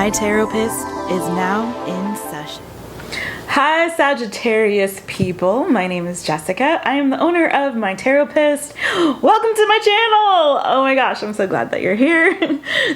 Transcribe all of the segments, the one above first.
My Taropist is now in session. Hi Sagittarius people, my name is Jessica. I am the owner of My Taropist. Welcome to my channel! Oh my gosh, I'm so glad that you're here.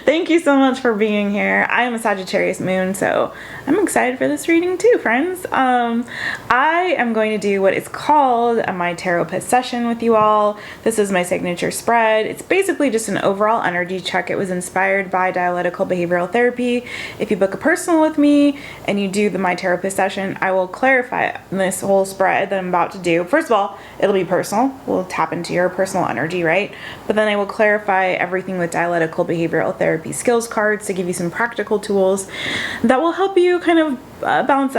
Thank you so much for being here. I am a Sagittarius moon, so I'm excited for this reading too, friends. I am going to do what is called a My Taropist session with you all. This is my signature spread. It's basically just an overall energy check. It was inspired by dialectical behavioral therapy. If you book a personal with me and you do the My Taropist session, I will clarify this whole spread that I'm about to do. First of all, it'll be personal. We'll tap into your personal energy, right? But then I will clarify everything with dialectical behavioral therapy skills cards to give you some practical tools that will help you kind of balance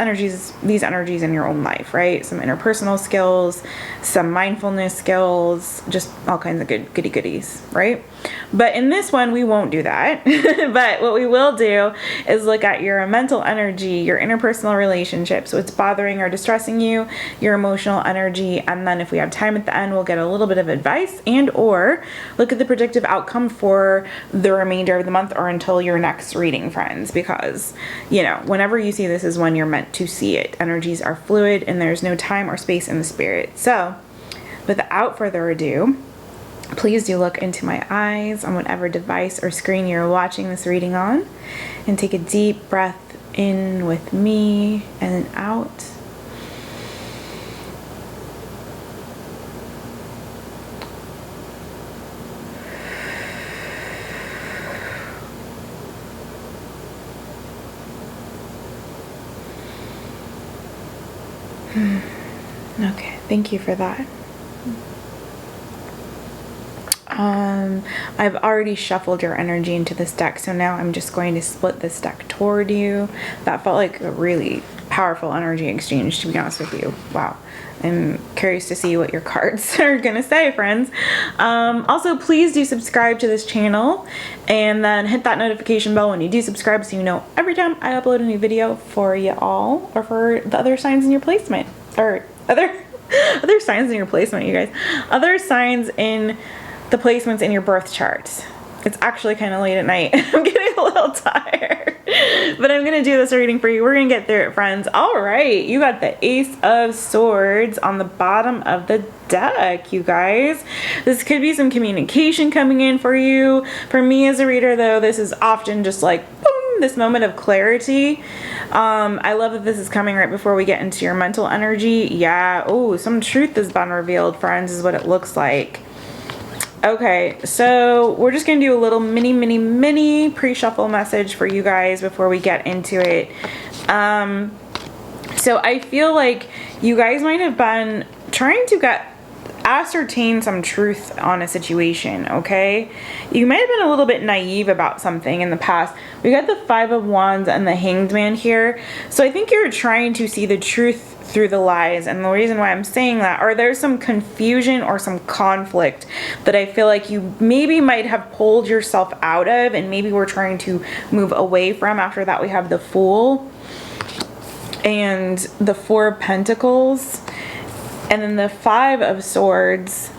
these energies in your own life, right? Some interpersonal skills, some mindfulness skills, just all kinds of goody goodies, right? But in this one, we won't do that. But what we will do is look at your mental energy, your interpersonal relationships, what's bothering or distressing you, your emotional energy, and then if we have time at the end, we'll get a little bit of advice and or look at the predictive outcome for the remainder of the month or until your next reading, friends, because, you know, whenever you see this is when you're meant to see it. Energies are fluid and there's no time or space in the spirit. So without further ado, please do look into my eyes on whatever device or screen you're watching this reading on and take a deep breath in with me and then out. Okay, thank you for that. I've already shuffled your energy into this deck, so now I'm just going to split this deck toward you. That felt like a really powerful energy exchange, to be honest with you. Wow. I'm curious to see what your cards are gonna say, friends. Also, please do subscribe to this channel and then hit that notification bell when you do subscribe so you know every time I upload a new video for you all, or for the other signs in your placement, or other signs in your placement, you guys. Other signs in the placements in your birth charts. It's actually kind of late at night. I'm getting a little tired, but I'm gonna do this reading for you. We're gonna get through it, friends. All right, you got the Ace of Swords on the bottom of the deck, you guys. This could be some communication coming in for you. For me as a reader, though, this is often just like boom, this moment of clarity. I love that this is coming right before we get into your mental energy. Yeah, oh, some truth has been revealed, friends, is what it looks like. Okay, so we're just going to do a little mini pre-shuffle message for you guys before we get into it. So I feel like you guys might have been trying to ascertain some truth on a situation, okay? You might have been a little bit naive about something in the past. We got the Five of Wands and the Hanged Man here. So I think you're trying to see the truth through the lies, and the reason why I'm saying that, or there's some confusion or some conflict that I feel like you maybe might have pulled yourself out of, and maybe we're trying to move away from. After that, we have the Fool and the Four of Pentacles, and then the Five of Swords,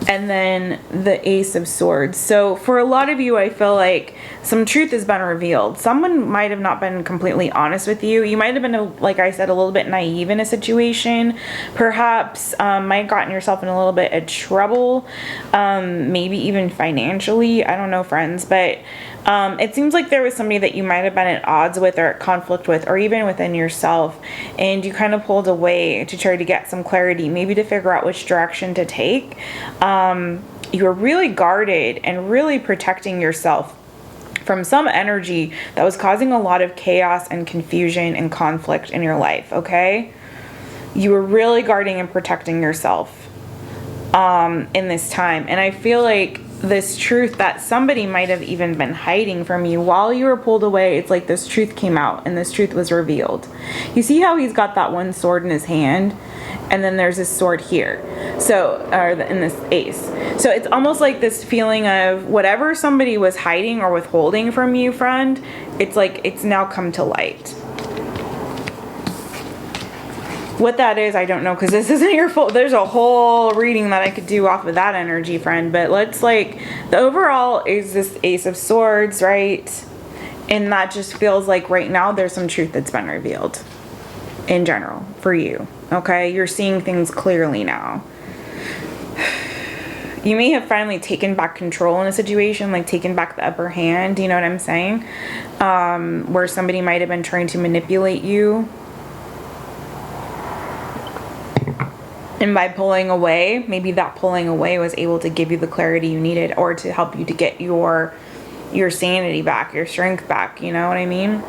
and then the Ace of Swords. So for a lot of you, I feel like some truth has been revealed. Someone might have not been completely honest with you. You might have been, like I said, a little bit naive in a situation. Perhaps might have gotten yourself in a little bit of trouble, maybe even financially. I don't know, friends, but it seems like there was somebody that you might have been at odds with or at conflict with, or even within yourself, and you kind of pulled away to try to get some clarity, maybe to figure out which direction to take. You were really guarded and really protecting yourself from some energy that was causing a lot of chaos and confusion and conflict in your life, okay? You were really guarding and protecting yourself in this time. And I feel like this truth that somebody might have even been hiding from you while you were pulled away, it's like this truth came out and this truth was revealed. You see how he's got that one sword in his hand, and then there's this sword here, so in this ace. So it's almost like this feeling of whatever somebody was hiding or withholding from you, friend, it's like it's now come to light. What that is, I don't know, because this isn't your fault. There's a whole reading that I could do off of that energy, friend. But let's, like, the overall is this Ace of Swords, right? And that just feels like right now there's some truth that's been revealed in general for you. Okay? You're seeing things clearly now. You may have finally taken back control in a situation, like taken back the upper hand, you know what I'm saying? Where somebody might have been trying to manipulate you. And by pulling away, maybe that pulling away was able to give you the clarity you needed, or to help you to get your sanity back, your strength back, you know what I mean?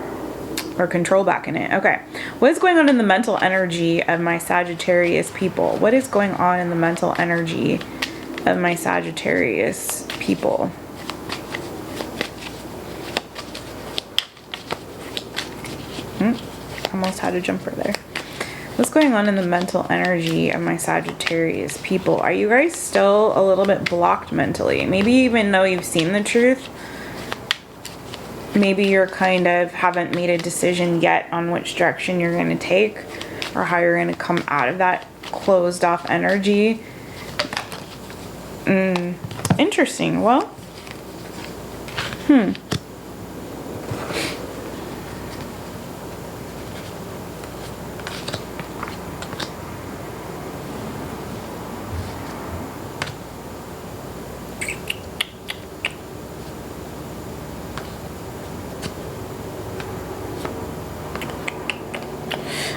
Or control back in it. Okay. What is going on in the mental energy of my Sagittarius people? What is going on in the mental energy of my Sagittarius people? Almost had a jumper there. What's going on in the mental energy of my Sagittarius people? Are you guys still a little bit blocked mentally? Maybe even though you've seen the truth, maybe you're kind of haven't made a decision yet on which direction you're going to take, or how you're going to come out of that closed off energy. Interesting. Well,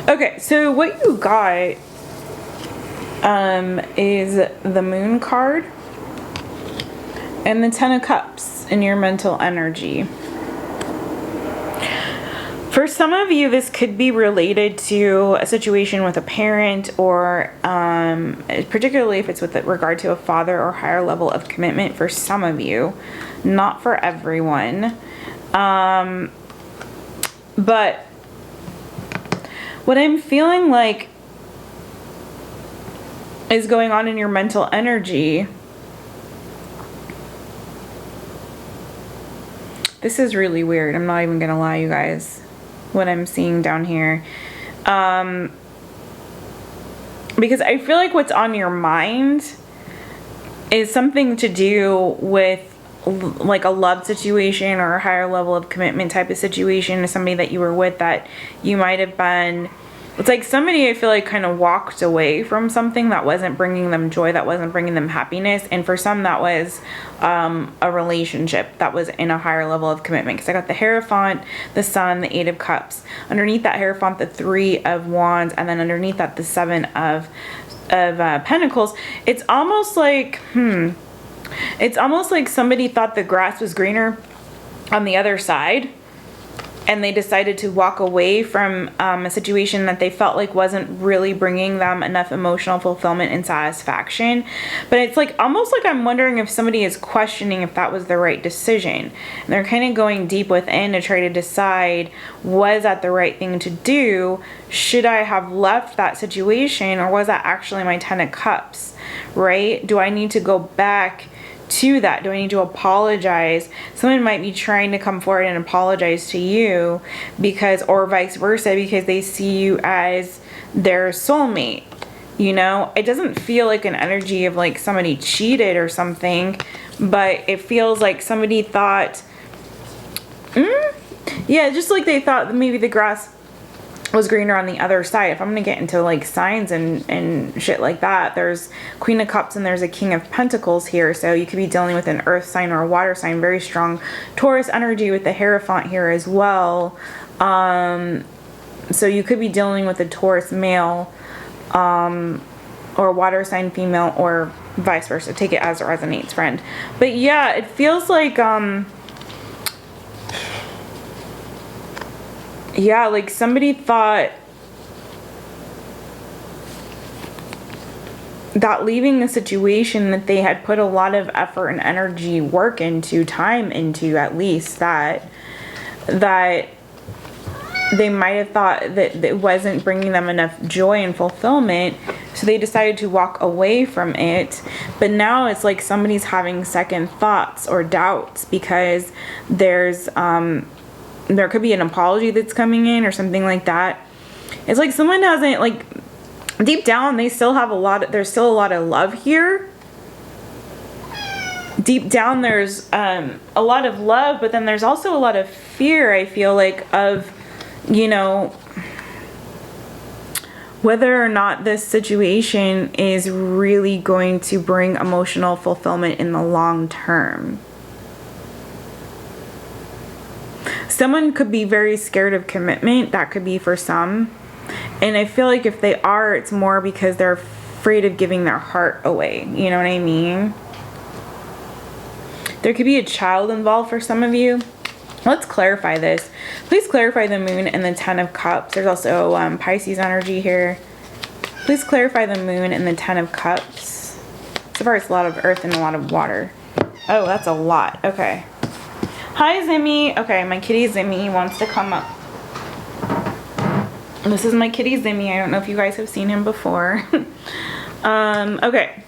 okay, so what you got is the Moon card and the Ten of Cups in your mental energy. For some of you, this could be related to a situation with a parent, or particularly if it's with regard to a father or higher level of commitment for some of you, not for everyone. But what I'm feeling like is going on in your mental energy, this is really weird. I'm not even gonna lie, you guys, what I'm seeing down here. Because I feel like what's on your mind is something to do with like a love situation or a higher level of commitment type of situation, to somebody that you were with that you might have been. It's like somebody, I feel like, kind of walked away from something that wasn't bringing them joy, that wasn't bringing them happiness. And for some, that was a relationship that was in a higher level of commitment. Because I got the Hierophant, the Sun, the Eight of Cups. Underneath that Hierophant, the Three of Wands. And then underneath that, the Seven of Pentacles. It's almost like, it's almost like somebody thought the grass was greener on the other side, and they decided to walk away from a situation that they felt like wasn't really bringing them enough emotional fulfillment and satisfaction. But it's like almost like I'm wondering if somebody is questioning if that was the right decision. And they're kind of going deep within to try to decide, was that the right thing to do? Should I have left that situation, or was that actually my Ten of Cups, right? Do I need to go back to that? Do I need to apologize? Someone might be trying to come forward and apologize to you because, or vice versa, because they see you as their soulmate. You know, it doesn't feel like an energy of like somebody cheated or something, but it feels like somebody thought, yeah, just like they thought maybe the grass was greener on the other side. If I'm gonna get into like signs and shit like that, there's Queen of Cups and there's a King of Pentacles here, so you could be dealing with an earth sign or a water sign. Very strong Taurus energy with the Hierophant here as well. So you could be dealing with a Taurus male, or water sign female, or vice versa. Take it as it resonates, friend. But yeah, it feels like yeah, like somebody thought that leaving the situation that they had put a lot of effort and energy, work into, time into, at least that they might have thought that it wasn't bringing them enough joy and fulfillment, so they decided to walk away from it. But now it's like somebody's having second thoughts or doubts because there's there could be an apology that's coming in or something like that. It's like someone hasn't, like, deep down they still have there's still a lot of love here, deep down there's a lot of love, but then there's also a lot of fear, I feel like, of, you know, whether or not this situation is really going to bring emotional fulfillment in the long term. Someone could be very scared of commitment. That could be for some. And I feel like if they are, it's more because they're afraid of giving their heart away. You know what I mean? There could be a child involved for some of you. Let's clarify this. Please clarify the moon and the 10 of cups. There's also Pisces energy here. Please clarify the moon and the 10 of cups. So far it's a lot of earth and a lot of water. Oh, that's a lot. Okay. Hi, Zimmy. Okay, my kitty Zimmy wants to come up. This is my kitty Zimmy. I don't know if you guys have seen him before. Okay.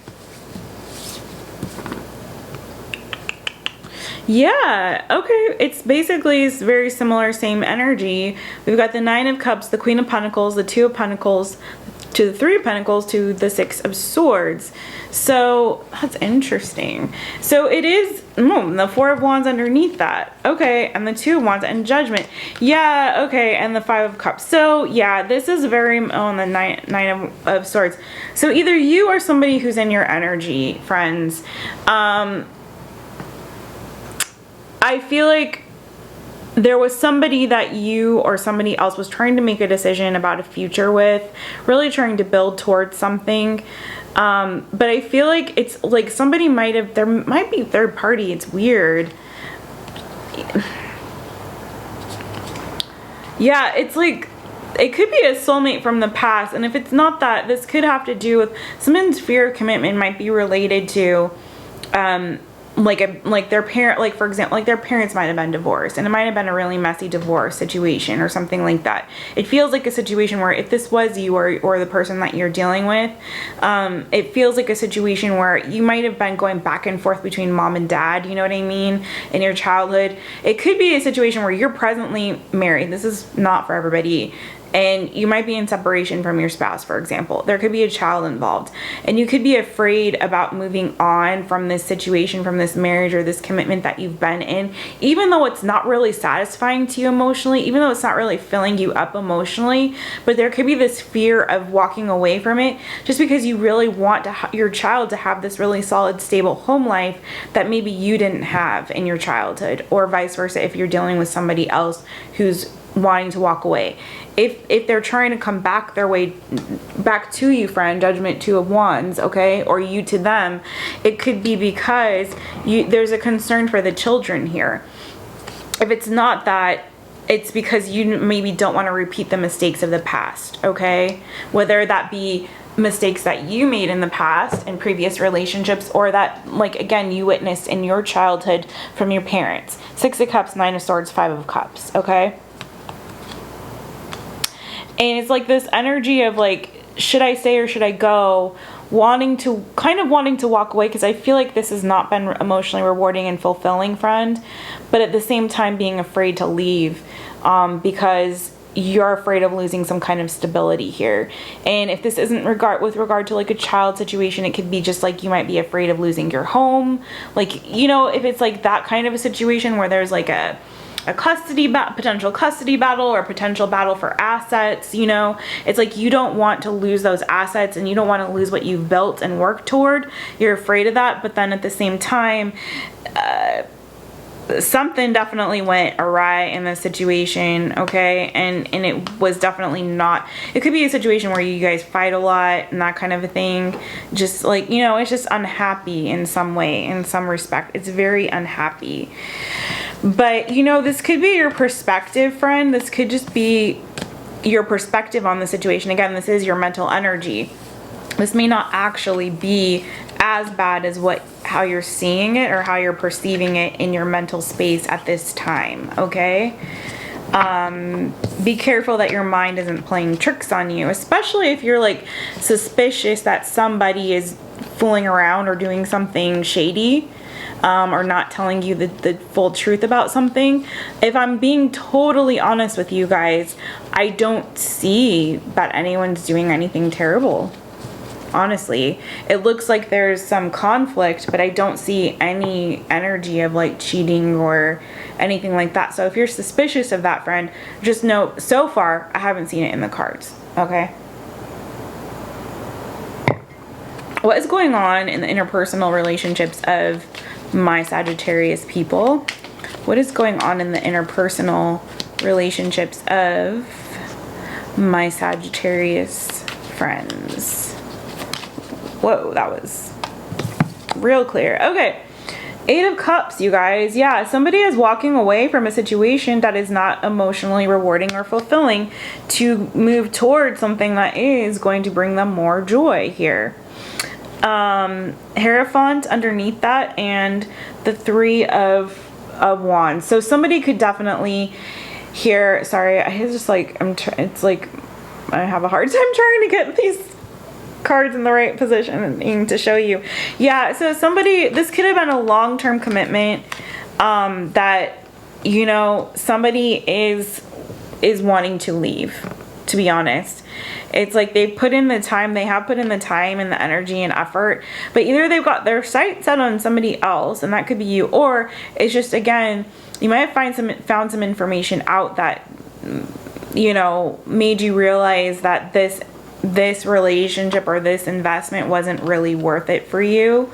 Yeah, okay. It's very similar, same energy. We've got the 9 of cups, the Queen of Pentacles, the 2 of Pentacles, to the 3 of Pentacles, to the 6 of Swords. So that's interesting. So it is the 4 of Wands underneath that. Okay, and the 2 of Wands and Judgment. Yeah, okay, and the 5 of Cups. So yeah, this is very on the 9 of Swords. So either you or somebody who's in your energy, friends. I feel like there was somebody that you or somebody else was trying to make a decision about a future with, really trying to build towards something. But I feel like it's like somebody there might be third party. It's weird. Yeah, it's like, it could be a soulmate from the past. And if it's not that, this could have to do with someone's fear of commitment might be related to, like their parent, like for example, like their parents might have been divorced and it might have been a really messy divorce situation or something like that. It feels like a situation where if this was you or the person that you're dealing with, it feels like a situation where you might have been going back and forth between mom and dad, you know what I mean, in your childhood. It could be a situation where you're presently married. This is not for everybody. And you might be in separation from your spouse, for example. There could be a child involved. And you could be afraid about moving on from this situation, from this marriage or this commitment that you've been in, even though it's not really satisfying to you emotionally, even though it's not really filling you up emotionally. But there could be this fear of walking away from it just because you really want your child to have this really solid, stable home life that maybe you didn't have in your childhood, or vice versa if you're dealing with somebody else who's wanting to walk away. If they're trying to come back their way back to you, friend, Judgment, 2 of Wands, okay, or you to them, it could be because there's a concern for the children here. If it's not that, it's because you maybe don't want to repeat the mistakes of the past, okay? Whether that be mistakes that you made in the past in previous relationships, or that, like, again, you witnessed in your childhood from your parents. 6 of Cups, 9 of Swords, 5 of Cups, okay? And it's like this energy of like, should I stay or should I go? Wanting to walk away, because I feel like this has not been emotionally rewarding and fulfilling, friend. But at the same time being afraid to leave because you're afraid of losing some kind of stability here. And if this isn't with regard to like a child situation, it could be just like you might be afraid of losing your home. Like, you know, if it's like that kind of a situation where there's like a potential custody battle or potential battle for assets, you know, it's like you don't want to lose those assets and you don't want to lose what you've built and worked toward. You're afraid of that, but then at the same time, something definitely went awry in this situation, okay? And it was definitely not, it could be a situation where you guys fight a lot and that kind of a thing. Just like, you know, it's just unhappy in some way, in some respect. It's very unhappy. But, you know, this could be your perspective, friend. This could just be your perspective on the situation. Again, this is your mental energy. This may not actually be as bad as how you're seeing it or how you're perceiving it in your mental space at this time, okay? Be careful that your mind isn't playing tricks on you, especially if you're like suspicious that somebody is fooling around or doing something shady. Or not telling you the full truth about something. If I'm being totally honest with you guys, I don't see that anyone's doing anything terrible. honestly. It looks like there's some conflict, but I don't see any energy of like cheating or anything like that. So if you're suspicious of that, friend, just know so far I haven't seen it in the cards. Okay. What is going on in the interpersonal relationships of my Sagittarius people? What is going on in the interpersonal relationships of my Sagittarius friends? Whoa, that was real clear. Okay. 8 of Cups, you guys. Yeah, somebody is walking away from a situation that is not emotionally rewarding or fulfilling to move towards something that is going to bring them more joy here. Hierophant underneath that, and the 3 of Wands. So somebody could definitely here, sorry, I just like, it's like I have a hard time trying to get these cards in the right position and to show you. Yeah, so somebody, this could have been a long-term commitment that, you know, somebody is wanting to leave, to be honest. It's like they've put in the time, they have put in the time and the energy and effort, but either they've got their sights set on somebody else, and that could be you, or it's just, again, you might have found some information out that, you know, made you realize that this relationship or this investment wasn't really worth it for you.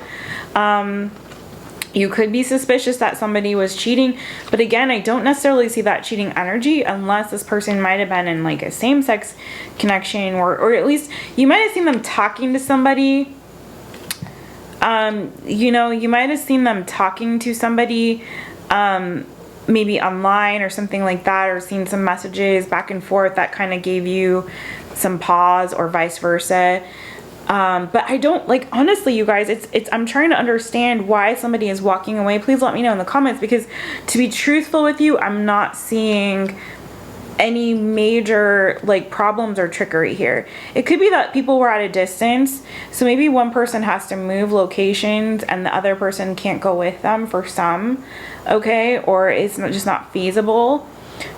You could be suspicious that somebody was cheating, but again, I don't necessarily see that cheating energy unless this person might have been in like a same-sex connection, or at least you might have seen them talking to somebody. You know, you might have seen them talking to somebody, maybe online or something like that, or seen some messages back and forth that kind of gave you some pause, or vice versa. But I don't, like, honestly, you guys, I'm trying to understand why somebody is walking away. Please let me know in the comments, because to be truthful with you, I'm not seeing any major like problems or trickery here. It could be that people were at a distance, so maybe one person has to move locations and the other person can't go with them for some, okay, or it's just not feasible.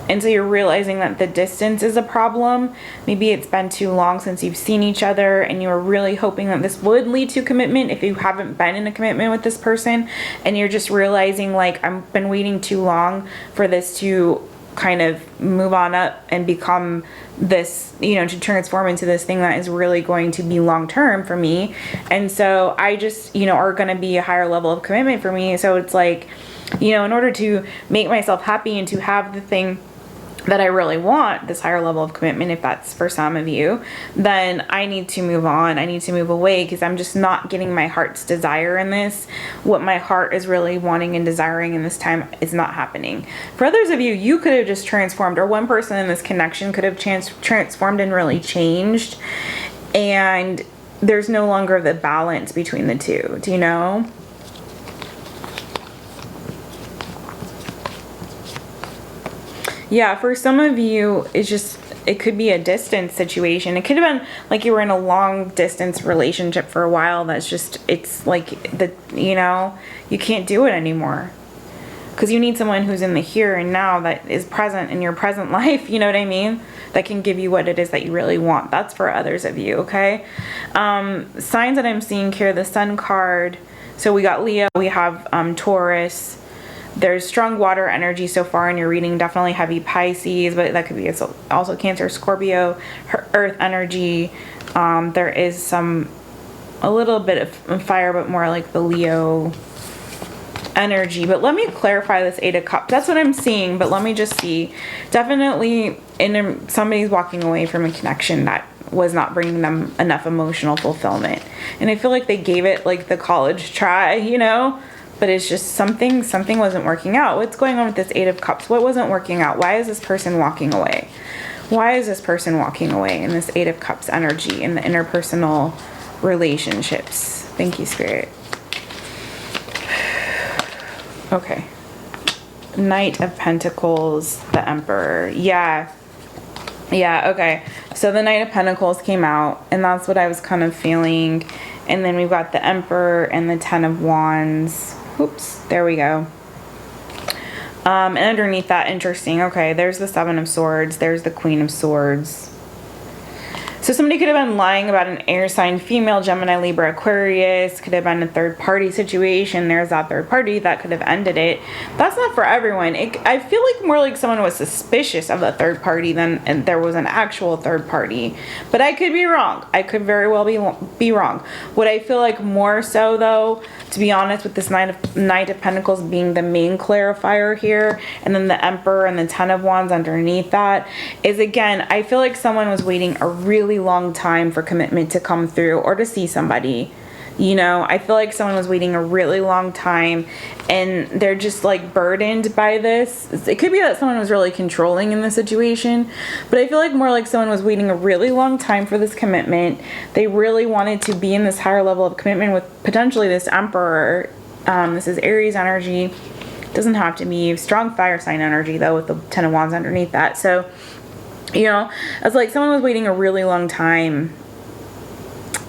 And so you're realizing that the distance is a problem. Maybe it's been too long since you've seen each other, and you were really hoping that this would lead to commitment if you haven't been in a commitment with this person, and you're just realizing, like, I've been waiting too long for this to kind of move on up and become this, you know, to transform into this thing that is really going to be long term for me. And so I just, you know, are going to be a higher level of commitment for me. So it's like, you know, in order to make myself happy and to have the thing that I really want, this higher level of commitment, if that's for some of you, then I need to move on. I need to move away, because I'm just not getting my heart's desire in this. What my heart is really wanting and desiring in this time is not happening. For others of you, you could have just transformed, or one person in this connection could have transformed and really changed, and there's no longer the balance between the two. Do you know? Yeah, for some of you, it's just, it could be a distance situation. It could have been like you were in a long distance relationship for a while. That's just, it's like you know, you can't do it anymore, because you need someone who's in the here and now, that is present in your present life. You know what I mean? That can give you what it is that you really want. That's for others of you. Okay. Signs that I'm seeing here, the Sun card. So we got Leo, we have Taurus. There's strong water energy so far in your reading, definitely heavy Pisces, but that could be also Cancer, Scorpio, Earth energy. There is a little bit of fire, but more like the Leo energy. But let me clarify this 8 of Cups. That's what I'm seeing, but let me just see. Definitely somebody's walking away from a connection that was not bringing them enough emotional fulfillment. And I feel like they gave it like the college try, you know? But it's just something wasn't working out. What's going on with this 8 of Cups? What wasn't working out? Why is this person walking away? Why is this person walking away in this 8 of Cups energy in the interpersonal relationships? Thank you, Spirit. Okay. Knight of Pentacles, the Emperor. Yeah, okay. So the Knight of Pentacles came out, and that's what I was kind of feeling. And then we've got the Emperor and the 10 of Wands. Oops, there we go. And underneath that, interesting. Okay, there's the 7 of Swords. There's the Queen of Swords. So somebody could have been lying about an air sign female, Gemini, Libra, Aquarius. Could have been a third party situation. There's that third party that could have ended it. That's not for everyone. I feel like more like someone was suspicious of the third party than and there was an actual third party. But I could be wrong. I could very well be wrong. What I feel like more so though, to be honest, with this Knight of Pentacles being the main clarifier here, and then the Emperor and the Ten of Wands underneath that, is again, I feel like someone was waiting a really long time for commitment to come through or to see somebody. You know, I feel like someone was waiting a really long time and they're just like burdened by this. It could be that someone was really controlling in the situation, but I feel like more like someone was waiting a really long time for this commitment. They really wanted to be in this higher level of commitment with potentially this Emperor. This is Aries energy. Doesn't have to be strong fire sign energy though, with the Ten of Wands underneath that. So, you know, it's like someone was waiting a really long time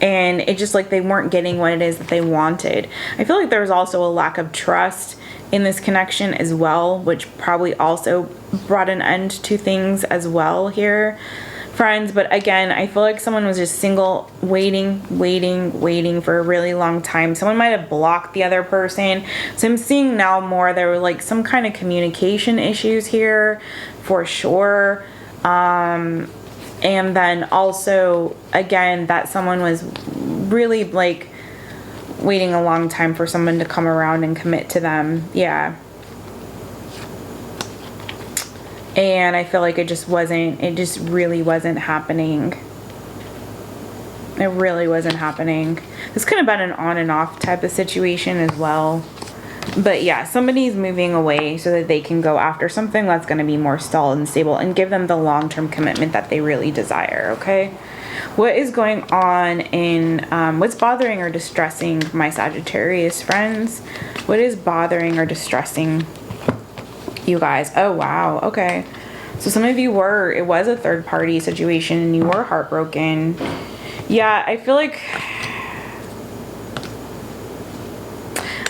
and it just like they weren't getting what it is that they wanted. I feel like there was also a lack of trust in this connection as well, which probably also brought an end to things as well here, friends. But again, I feel like someone was just single, waiting for a really long time. Someone might have blocked the other person. So I'm seeing now more there were like some kind of communication issues here for sure. And then also, again, that someone was really like waiting a long time for someone to come around and commit to them. Yeah. And I feel like it just really wasn't happening. It really wasn't happening. This could have been an on and off type of situation as well. But yeah, somebody's moving away so that they can go after something that's going to be more stalled and stable and give them the long-term commitment that they really desire, okay? What is going on in, what's bothering or distressing my Sagittarius friends? What is bothering or distressing you guys? Oh, wow, okay. So some of you it was a third-party situation and you were heartbroken. Yeah, I feel like...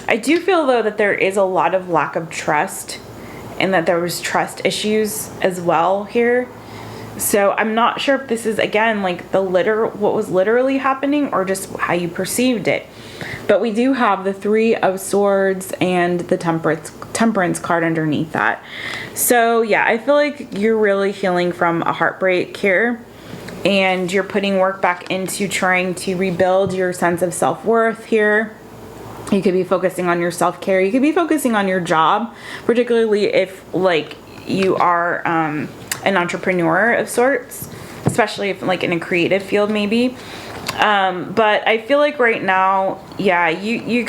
I do feel though that there is a lot of lack of trust and that there was trust issues as well here. So I'm not sure if this is again like what was literally happening or just how you perceived it. But we do have the Three of Swords and the Temperance card underneath that. So yeah, I feel like you're really healing from a heartbreak here. And you're putting work back into trying to rebuild your sense of self-worth here. You could be focusing on your self-care. You could be focusing on your job, particularly if like you are an entrepreneur of sorts, especially if like in a creative field maybe. But I feel like right now, yeah, you've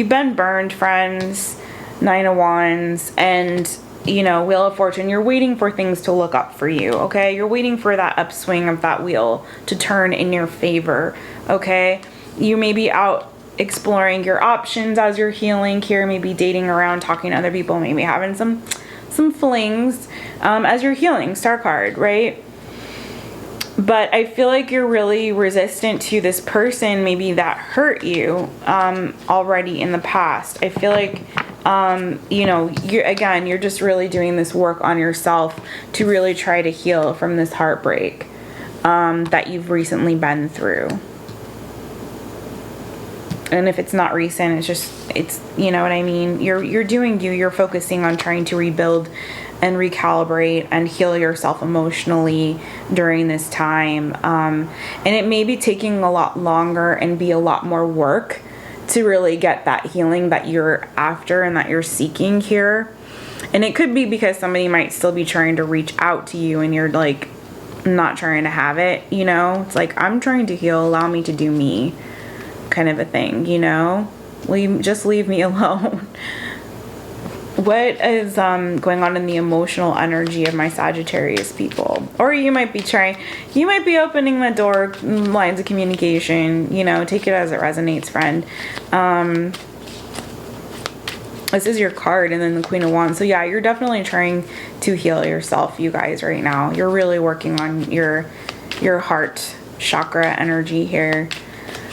been burned, friends. Nine of Wands and, you know, Wheel of Fortune. You're waiting for things to look up for you, okay? You're waiting for that upswing of that wheel to turn in your favor, okay? You may be out exploring your options as you're healing here, maybe dating around, talking to other people, maybe having some flings as you're healing, Star card, right? But I feel like you're really resistant to this person maybe that hurt you already in the past. I feel like you know, you're just really doing this work on yourself to really try to heal from this heartbreak that you've recently been through. And if it's not recent, it's you know what I mean? You're doing you're focusing on trying to rebuild and recalibrate and heal yourself emotionally during this time. And it may be taking a lot longer and be a lot more work to really get that healing that you're after and that you're seeking here. And it could be because somebody might still be trying to reach out to you and you're like not trying to have it, you know? It's like, I'm trying to heal, allow me to do me. Kind of a thing, you know? Just leave me alone. What is going on in the emotional energy of my Sagittarius people? Or you might be opening the door, lines of communication, you know, take it as it resonates, friend. This is your card and then the Queen of Wands. So yeah, you're definitely trying to heal yourself, you guys, right now. You're really working on your heart chakra energy here.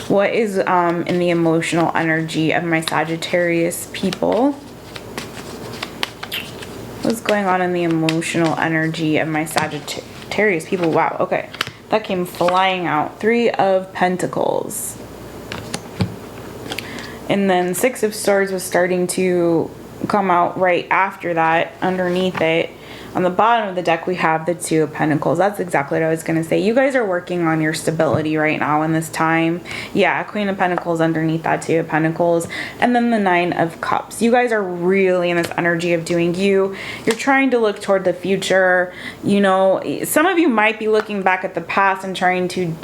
What is in the emotional energy of my Sagittarius people? What's going on in the emotional energy of my Sagittarius people? Wow, okay. that came flying out. 3 of Pentacles. And then 6 of Swords was starting to come out right after that, underneath it. On the bottom of the deck, we have the 2 of Pentacles. That's exactly what I was going to say. You guys are working on your stability right now in this time. Yeah, Queen of Pentacles underneath that 2 of Pentacles. And then the 9 of Cups. You guys are really in this energy of doing you. You're trying to look toward the future. You know, some of you might be looking back at the past and trying to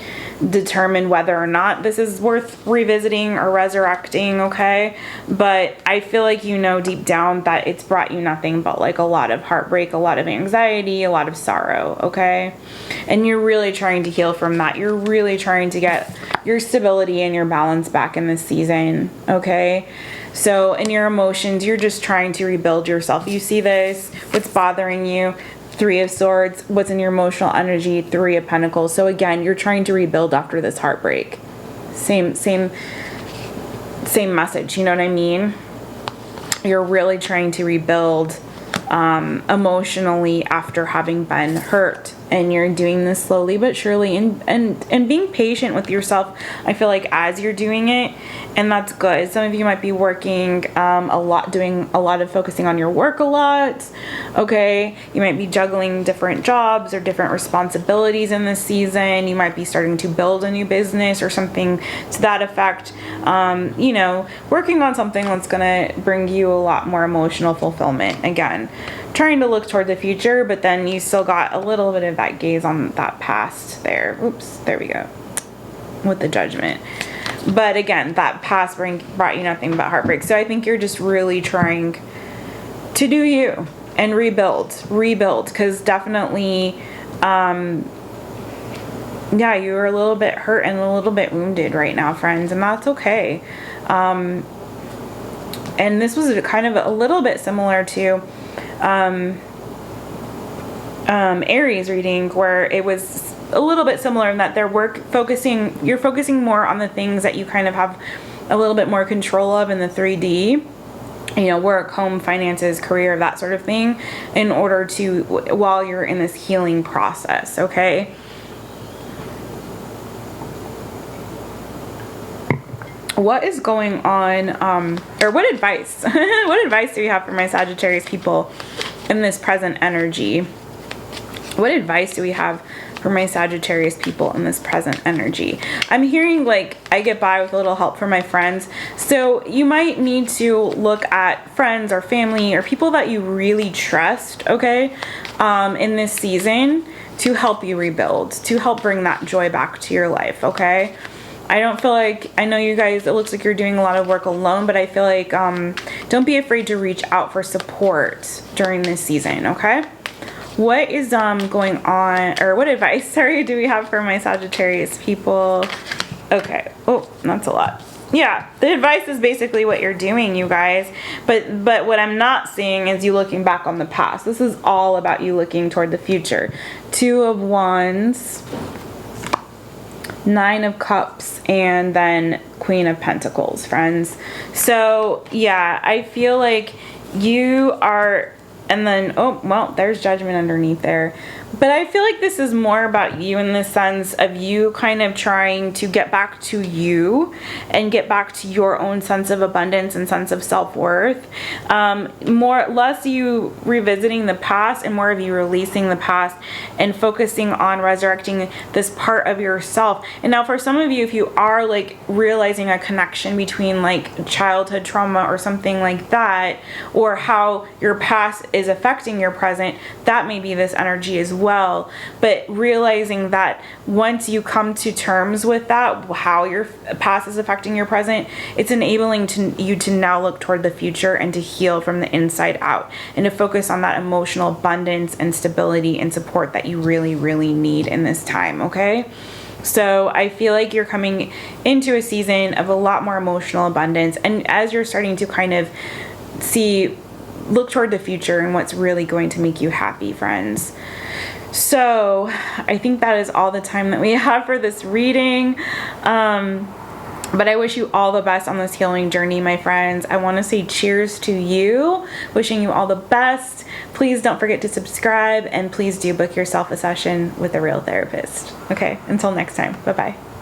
determine whether or not this is worth revisiting or resurrecting, okay? But I feel like you know deep down that it's brought you nothing but like a lot of heartbreak, a lot of anxiety, a lot of sorrow, okay? And you're really trying to heal from that. You're really trying to get your stability and your balance back in this season, okay? So in your emotions, you're just trying to rebuild yourself. You see this, what's bothering you, 3 of Swords, what's in your emotional energy, 3 of Pentacles. So again, you're trying to rebuild after this heartbreak. Same message, you know what I mean? You're really trying to rebuild emotionally after having been hurt, and you're doing this slowly but surely, and being patient with yourself, I feel like, as you're doing it, and that's good. Some of you might be working a lot, doing a lot of focusing on your work a lot, okay? You might be juggling different jobs or different responsibilities in this season. You might be starting to build a new business or something to that effect. You know, working on something that's gonna bring you a lot more emotional fulfillment. Again, trying to look toward the future, but then you still got a little bit of that gaze on that past there. Oops, there we go, with the Judgment. But again, that past brought you nothing but heartbreak. So I think you're just really trying to do you and rebuild, because definitely, yeah, you're a little bit hurt and a little bit wounded right now, friends, and that's okay. And this was kind of a little bit similar to Aries reading, where it was a little bit similar in that you're focusing more on the things that you kind of have a little bit more control of in the 3D, you know, work, home, finances, career, that sort of thing, in order to, while you're in this healing process, okay? What is going on, or what advice, what advice do you have for my Sagittarius people in this present energy? What advice do we have for my Sagittarius people in this present energy? I'm hearing like I get by with a little help from my friends. So you might need to look at friends or family or people that you really trust, okay, in this season, to help you rebuild, to help bring that joy back to your life, okay? I don't feel like, I know you guys, it looks like you're doing a lot of work alone, but I feel like don't be afraid to reach out for support during this season, okay? What is going on, or what advice, sorry, do we have for my Sagittarius people? Okay. Oh, that's a lot. Yeah, the advice is basically what you're doing, you guys. But what I'm not seeing is you looking back on the past. This is all about you looking toward the future. 2 of Wands, 9 of Cups, and then Queen of Pentacles, friends. So, yeah, I feel like you are... And then, oh, well, there's Judgment underneath there. But I feel like this is more about you in the sense of you kind of trying to get back to you and get back to your own sense of abundance and sense of self-worth. Less you revisiting the past and more of you releasing the past and focusing on resurrecting this part of yourself. And now for some of you, if you are like realizing a connection between like childhood trauma or something like that, or how your past is affecting your present, that may be this energy as well. But realizing that once you come to terms with that, how your past is affecting your present, it's enabling you to now look toward the future and to heal from the inside out, and to focus on that emotional abundance and stability and support that you really, really need in this time, okay? So I feel like you're coming into a season of a lot more emotional abundance, and as you're starting to kind of look toward the future and what's really going to make you happy, friends. So I think that is all the time that we have for this reading. But I wish you all the best on this healing journey, my friends. I want to say cheers to you. Wishing you all the best. Please don't forget to subscribe, and please do book yourself a session with a real therapist. Okay, until next time. Bye-bye.